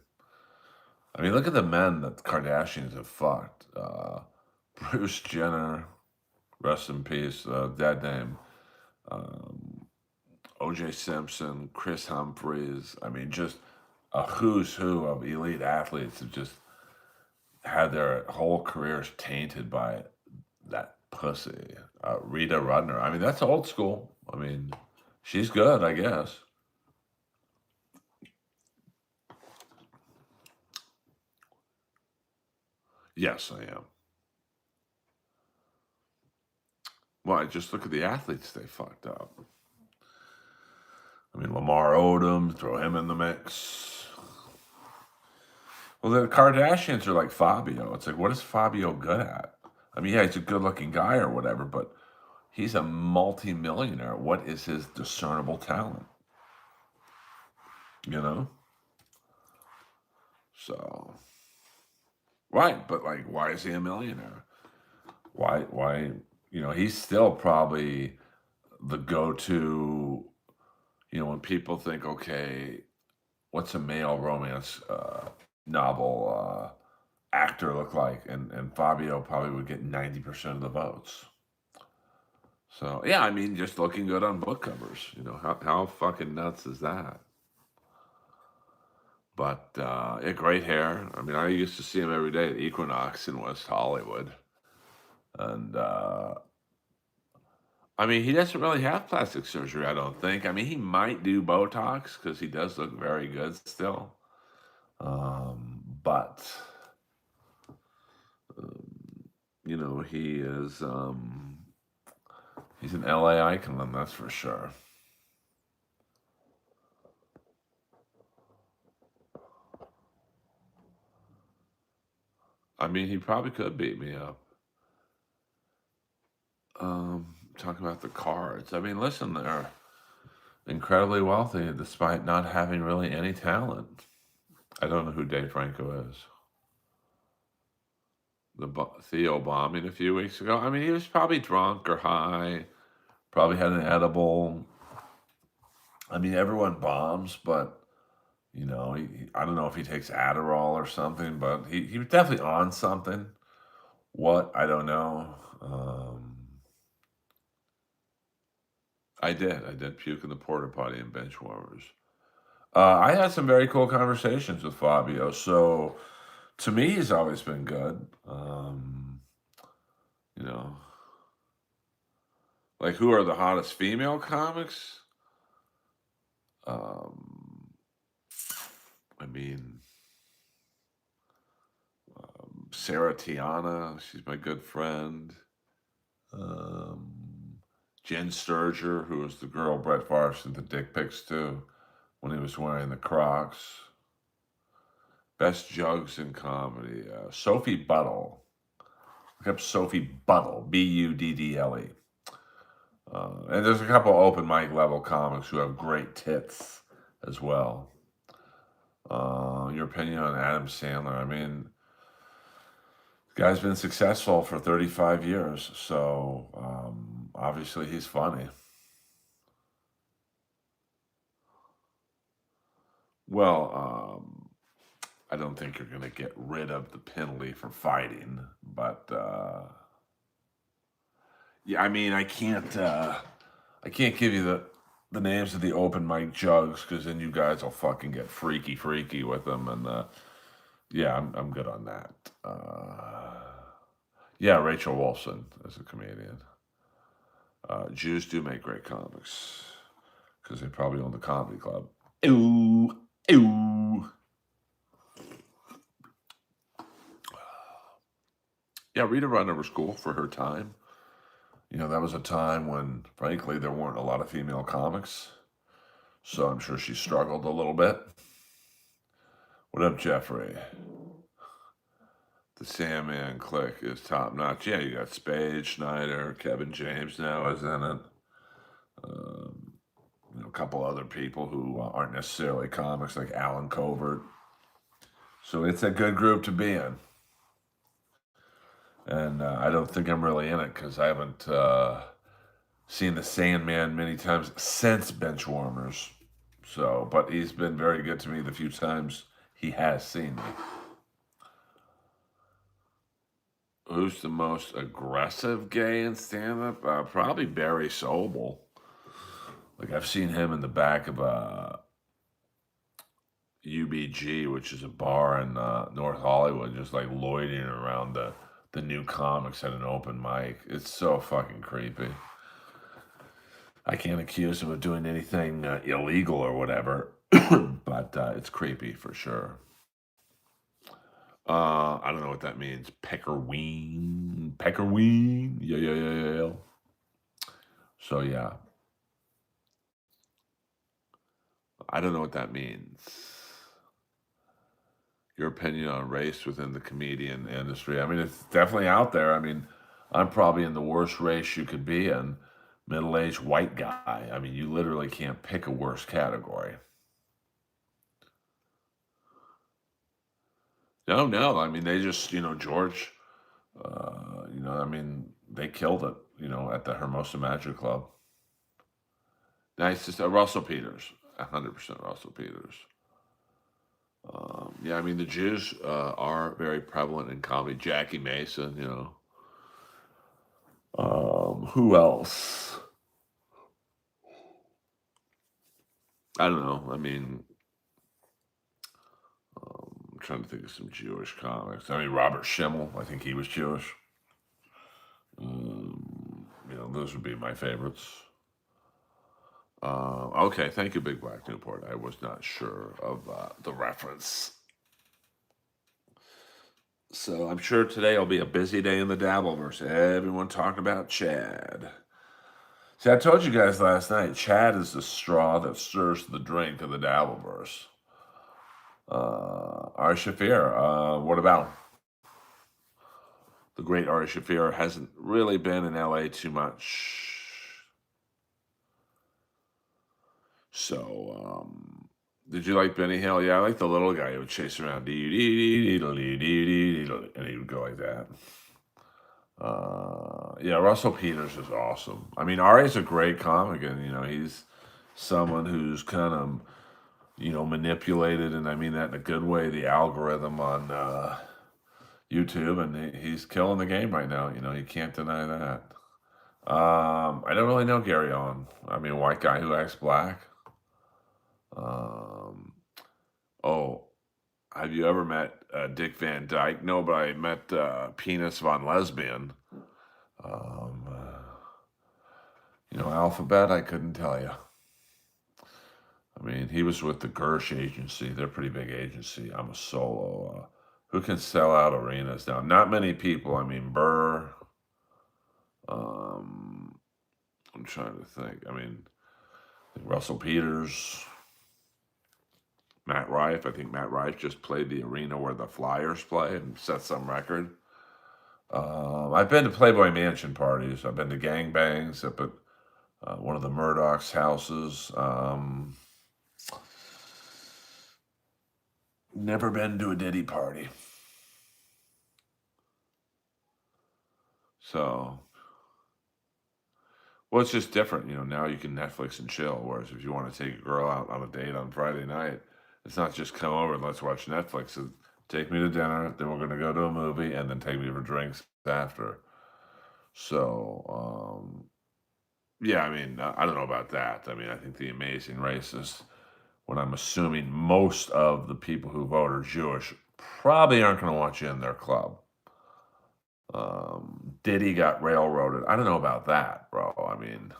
I mean, look at the men that the Kardashians have fucked. Bruce Jenner, rest in peace, dead name. O.J. Simpson, Chris Humphries. I mean, just a who's who of elite athletes have just had their whole careers tainted by that pussy. Rita Rudner. I mean, that's old school. I mean, she's good, I guess. Yes, I am. Well, I just look at the athletes they fucked up. I mean, Lamar Odom, throw him in the mix. Well, the Kardashians are like Fabio. It's like, what is Fabio good at? I mean, yeah, he's a good-looking guy or whatever, but he's a multi-millionaire. What is his discernible talent? You know? So, right, but like, why is he a millionaire? Why, he's still probably the go-to, when people think, okay, what's a male romance novel actor look like? And Fabio probably would get 90% of the votes. So, yeah, I mean, just looking good on book covers. How fucking nuts is that? But, yeah, great hair. I mean, I used to see him every day at Equinox in West Hollywood. And, I mean, he doesn't really have plastic surgery, I don't think. I mean, he might do Botox because he does look very good still. But, he is, he's an LA icon, that's for sure. I mean, he probably could beat me up. Talking about the cards. I mean, listen, they're incredibly wealthy despite not having really any talent. I don't know who Dave Franco is. Theo bombing a few weeks ago. I mean, he was probably drunk or high, probably had an edible. I mean, everyone bombs, but I don't know if he takes Adderall or something, but he was definitely on something. What? I don't know. I did. I did puke in the porta potty and bench warmers. I had some very cool conversations with Fabio. So to me, he's always been good. You know, like who are the hottest female comics? Um, I mean, Sarah Tiana, she's my good friend. Um, Jen Sturger, who was the girl Brett Favre sent the dick pics to when he was wearing the Crocs. Best jugs in comedy. Sophie Buttle. Look up Sophie Buttle, Buddle. And there's a couple open mic level comics who have great tits as well. Your opinion on Adam Sandler? I mean, the guy's been successful for 35 years, so obviously he's funny. Well, I don't think you're going to get rid of the penalty for fighting, but yeah, I mean, I can't give you the names of the open mic jugs because then you guys will fucking get freaky with them, and yeah, I'm good on that. Yeah, Rachel Wolfson is a comedian. Jews do make great comics because they probably own the comedy club. Ew, ew. Yeah, Rita Run over school for her time. That was a time when, frankly, there weren't a lot of female comics. So I'm sure she struggled a little bit. What up, Jeffrey? The Sandman clique is top notch. Yeah, you got Spade, Schneider, Kevin James now is in it. A couple other people who aren't necessarily comics, like Alan Covert. So it's a good group to be in. And I don't think I'm really in it because I haven't seen the Sandman many times since Benchwarmers. So, but he's been very good to me the few times he has seen me. Who's the most aggressive gay in stand-up? Probably Barry Sobel. Like I've seen him in the back of a UBG, which is a bar in North Hollywood, just like loitering around the new comics at an open mic. It's so fucking creepy. I can't accuse him of doing anything illegal or whatever, but it's creepy for sure. I don't know what that means. Peckerween. Peckerween. Yeah, yeah, yeah, yeah, yeah. So yeah, I don't know what that means. Your opinion on race within the comedian industry. I mean, it's definitely out there. I mean, I'm probably in the worst race you could be in, middle-aged white guy. I mean, you literally can't pick a worse category. No, no. I mean, they just, George, I mean, they killed it, at the Hermosa Magic Club. Nice to say, Russell Peters, 100% Russell Peters. Yeah, I mean, the Jews are very prevalent in comedy. Jackie Mason, who else? I don't know. I mean, I'm trying to think of some Jewish comics. I mean, Robert Schimmel, I think he was Jewish. Those would be my favorites. Okay, thank you, Big Black Newport. I was not sure of the reference. So I'm sure today will be a busy day in the Dabbleverse. Everyone talking about Chad. See, I told you guys last night, Chad is the straw that stirs the drink of the Dabbleverse. Ari Shafir, what about him? The great Ari Shafir hasn't really been in LA too much. So, did you like Benny Hill? Yeah, I like the little guy who would chase around, and he would go like that. Yeah, Russell Peters is awesome. I mean, Ari's a great comic, and he's someone who's kind of manipulated, and I mean that in a good way, the algorithm on YouTube, and he's killing the game right now. You can't deny that. I don't really know Gary Owen. I mean, a white guy who acts black. Um, oh, have you ever met Dick Van Dyke? No, but I met Penis Von Lesbian. Um, uh, Alphabet, I couldn't tell you. I mean, he was with the Gersh agency. They're a pretty big agency. I'm a solo. Who can sell out arenas now? Not many people. I mean, Burr. Um, I'm trying to think. I mean, Russell Peters, Matt Rife. I think Matt Rife just played the arena where the Flyers play and set some record. I've been to Playboy Mansion parties. I've been to gangbangs up at one of the Murdoch's houses. Never been to a Diddy party. So, well, it's just different. Now you can Netflix and chill. Whereas if you want to take a girl out on a date on Friday night, it's not just come over and let's watch Netflix. It's take me to dinner, then we're going to go to a movie, and then take me for drinks after. So, yeah, I mean, I don't know about that. I mean, I think the Amazing Race is when I'm assuming most of the people who vote are Jewish, probably aren't going to want you in their club. Diddy got railroaded. I don't know about that, bro. I mean,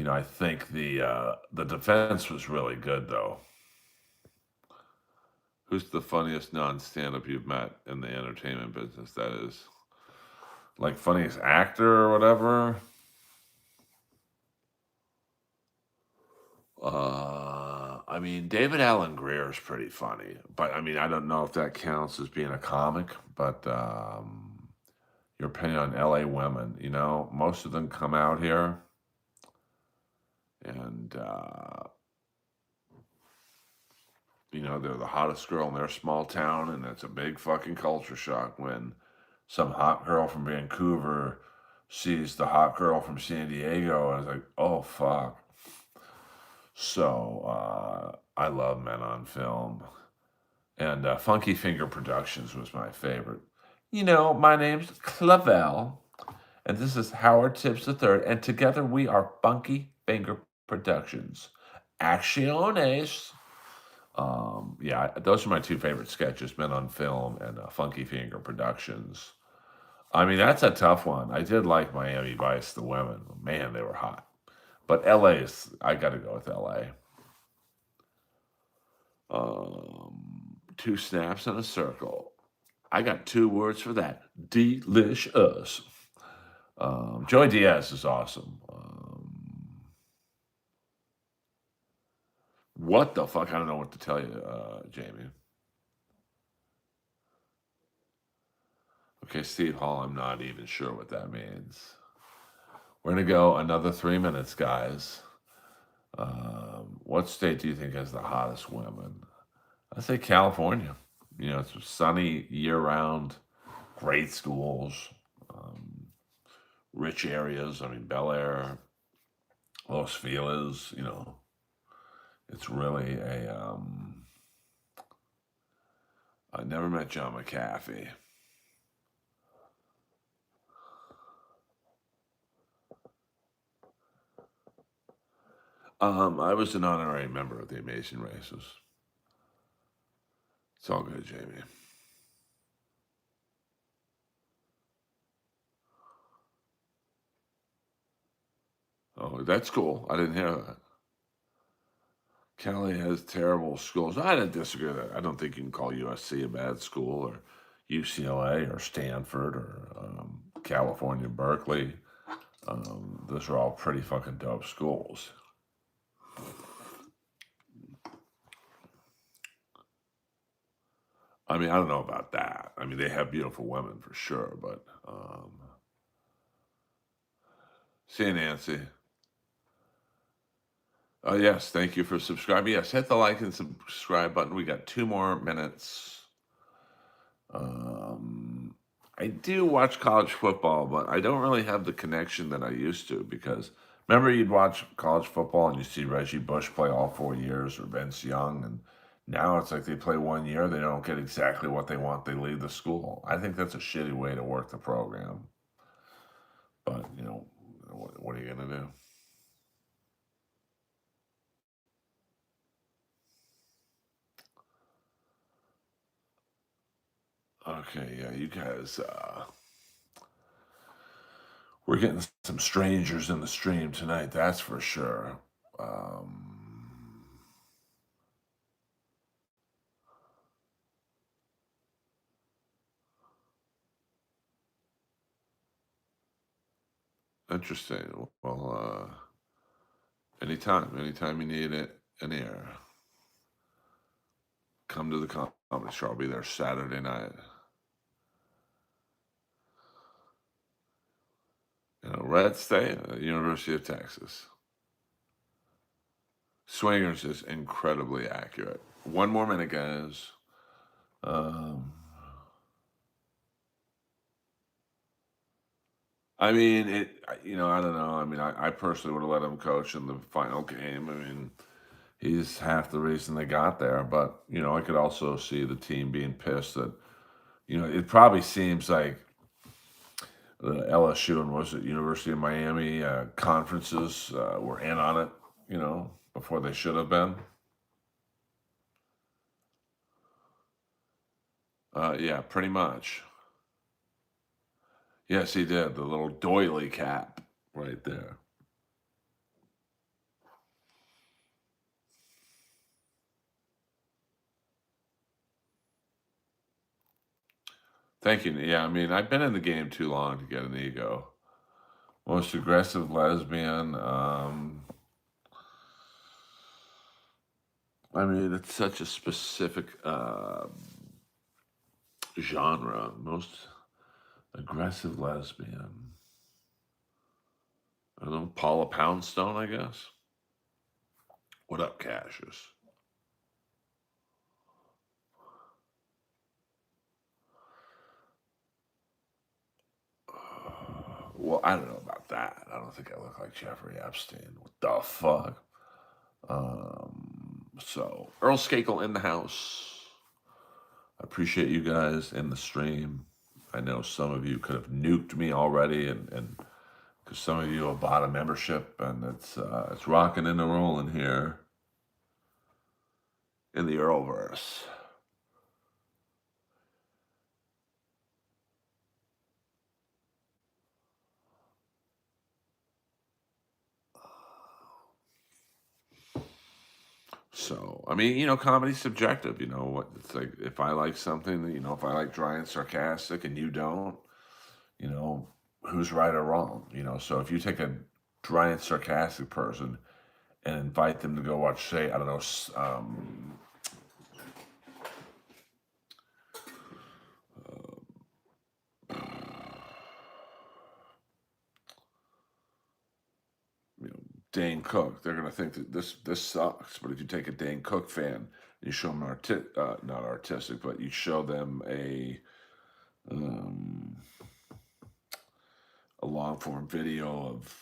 I think the defense was really good though. Who's the funniest non-stand-up you've met in the entertainment business? That is, like, funniest actor or whatever. I mean, David Allen Greer is pretty funny, but I mean, I don't know if that counts as being a comic. But your opinion on LA women? Most of them come out here, and they're the hottest girl in their small town, and it's a big fucking culture shock when some hot girl from Vancouver sees the hot girl from San Diego, and it's like, oh fuck. So I love Men on Film, and Funky Finger Productions was my favorite. My name's Clavel, and this is Howard Tibbs III, and together we are Funky Finger Productions. Acciones. Yeah, those are my two favorite sketches, Men on Film and Funky Finger Productions. I mean, that's a tough one. I did like Miami Vice, the women. Man, they were hot. But I got to go with LA. Two snaps in a circle. I got two words for that. Delicious. Joey Diaz is awesome. What the fuck? I don't know what to tell you, Jamie. Okay, Steve Hall, I'm not even sure what that means. We're going to go another 3 minutes, guys. What state do you think has the hottest women? I say California. You know, it's sunny year-round, great schools, rich areas. I mean, Bel Air, Los Feliz, you know, it's really a... I never met John McAfee. I was an honorary member of the Amazing Races. It's all good, Jamie. Oh, that's cool. I didn't hear that. Cali has terrible schools. I didn't disagree with that. I don't think you can call USC a bad school, or UCLA, or Stanford, or California, Berkeley. Those are all pretty fucking dope schools. I mean, I don't know about that. I mean, they have beautiful women for sure, but see, Nancy. Yes, thank you for subscribing. Yes, hit the like and subscribe button. We got 2 more minutes. I do watch college football, but I don't really have the connection that I used to, because remember, you'd watch college football and you see Reggie Bush play all 4 years, or Vince Young, and now it's like they play 1 year, they don't get exactly what they want, they leave the school. I think that's a shitty way to work the program. But, you know, what are you going to do? Okay, yeah, you guys, we're getting some strangers in the stream tonight, that's for sure. Interesting. Well, anytime you need it, an ear, come to the comedy show. I'll be there Saturday night. You know, Red State, University of Texas. Swingers is incredibly accurate. 1 more minute, guys. I mean, I don't know. I mean, I personally would have let him coach in the final game. I mean, he's half the reason they got there. But, you know, I could also see the team being pissed that, you know, it probably seems like the LSU and was it University of Miami conferences were in on it, you know, before they should have been. Yeah, pretty much. Yes, he did. The little doily cap right there. Thank you. Yeah, I mean, I've been in the game too long to get an ego. Most aggressive lesbian. I mean, it's such a specific genre. Most aggressive lesbian. I don't know, Paula Poundstone, I guess. What up, Cassius? Well, I don't know about that. I don't think I look like Jeffrey Epstein. What the fuck? So, Earl Skakel in the house. I appreciate you guys in the stream. I know some of you could have nuked me already, and because some of you have bought a membership, and it's rocking and rolling here in the Earlverse. So, I mean, comedy's subjective. What it's like. If I like something, if I like dry and sarcastic, and you don't, you know, who's right or wrong? So if you take a dry and sarcastic person and invite them to go watch, say, I don't know, you know, Dane Cook, they're gonna think that this sucks. But if you take a Dane Cook fan, you show them not artistic, but you show them um, a long form video of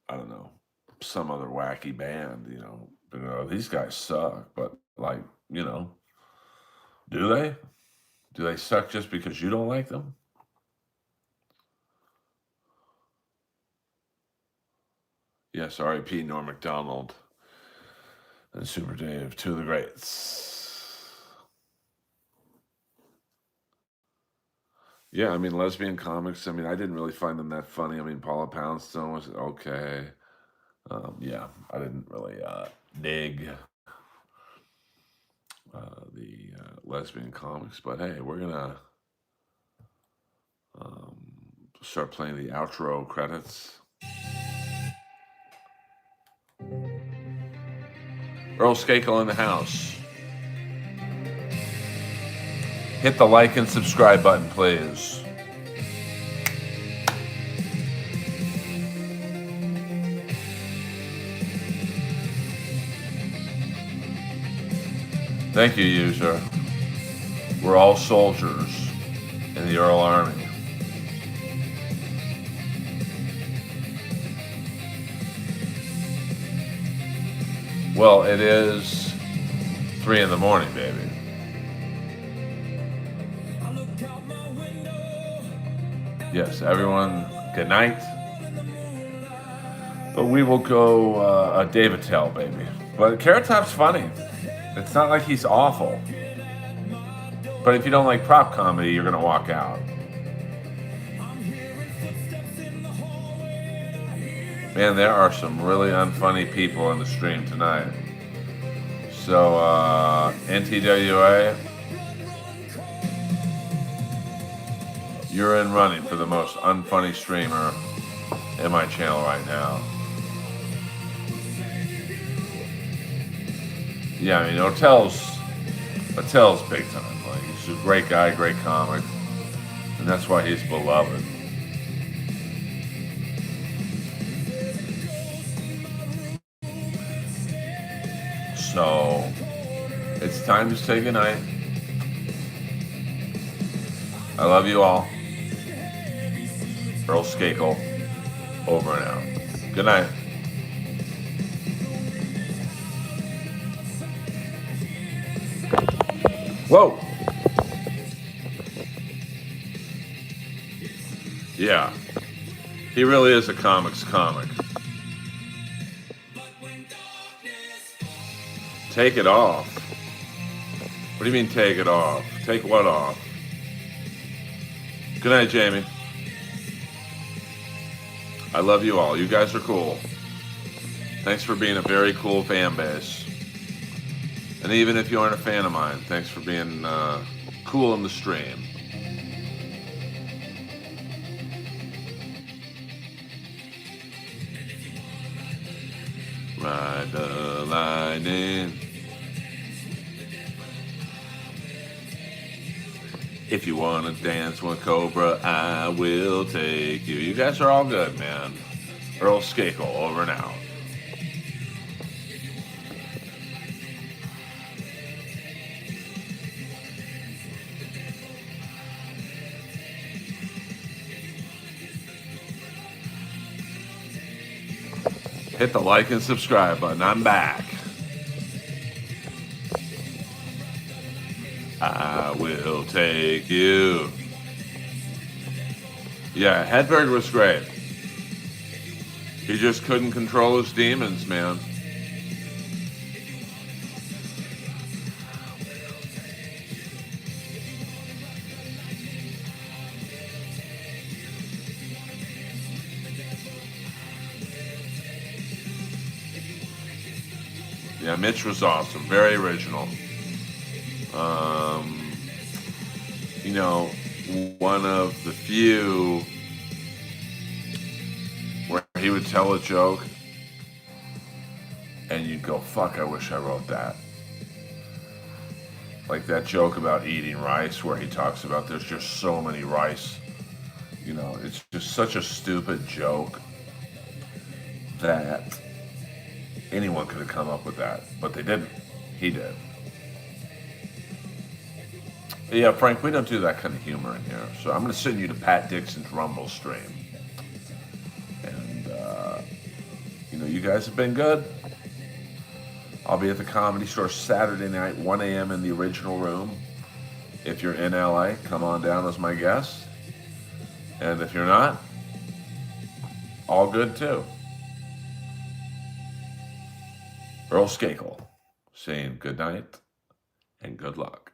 I don't know, some other wacky band, these guys suck. But like, do they? Do they suck just because you don't like them? Yes, R.I.P. Norm Macdonald and Super Dave, two of the greats. Yeah, I mean, lesbian comics. I mean, I didn't really find them that funny. I mean, Paula Poundstone was okay. Yeah, I didn't really dig the lesbian comics, but hey, we're gonna um, start playing the outro credits. Earl Skakel in the house. Hit the like and subscribe button, please. Thank you, user. We're all soldiers in the Earl Army. Well, it is 3 in the morning, baby. Yes, everyone, good night. But we will go David Tell, baby. But Carrot Top's funny. It's not like he's awful. But if you don't like prop comedy, you're going to walk out. Man, there are some really unfunny people in the stream tonight. So, NTWA, you're in running for the most unfunny streamer in my channel right now. Yeah, I mean, Otell's big time. Like, he's a great guy, great comic, and that's why he's beloved. So, it's time to say goodnight. I love you all. Earl Skakel, over and out. Good night. Whoa. Yeah. He really is a comics comic. Take it off. What do you mean take it off? Take what off? Good night, Jamie. I love you all. You guys are cool. Thanks for being a very cool fan base. And even if you aren't a fan of mine, thanks for being cool in the stream. Ride the lightning. If you want to dance with Cobra, I will take you. You guys are all good, man. Earl Skakel, over and out. Hit the like and subscribe button. I'm back. I will take you. Yeah, Hedberg was great. He just couldn't control his demons, man. Yeah, Mitch was awesome. Very original. You know, one of the few where he would tell a joke and you'd go, fuck, I wish I wrote that. Like that joke about eating rice where he talks about there's just so many rice. You know, it's just such a stupid joke that anyone could have come up with that, but they didn't. He did. Yeah, Frank, we don't do that kind of humor in here. So I'm going to send you to Pat Dixon's Rumble stream. And, you guys have been good. I'll be at the Comedy Store Saturday night, 1 a.m. in the original room. If you're in LA, come on down as my guest. And if you're not, all good too. Earl Skakel saying good night and good luck.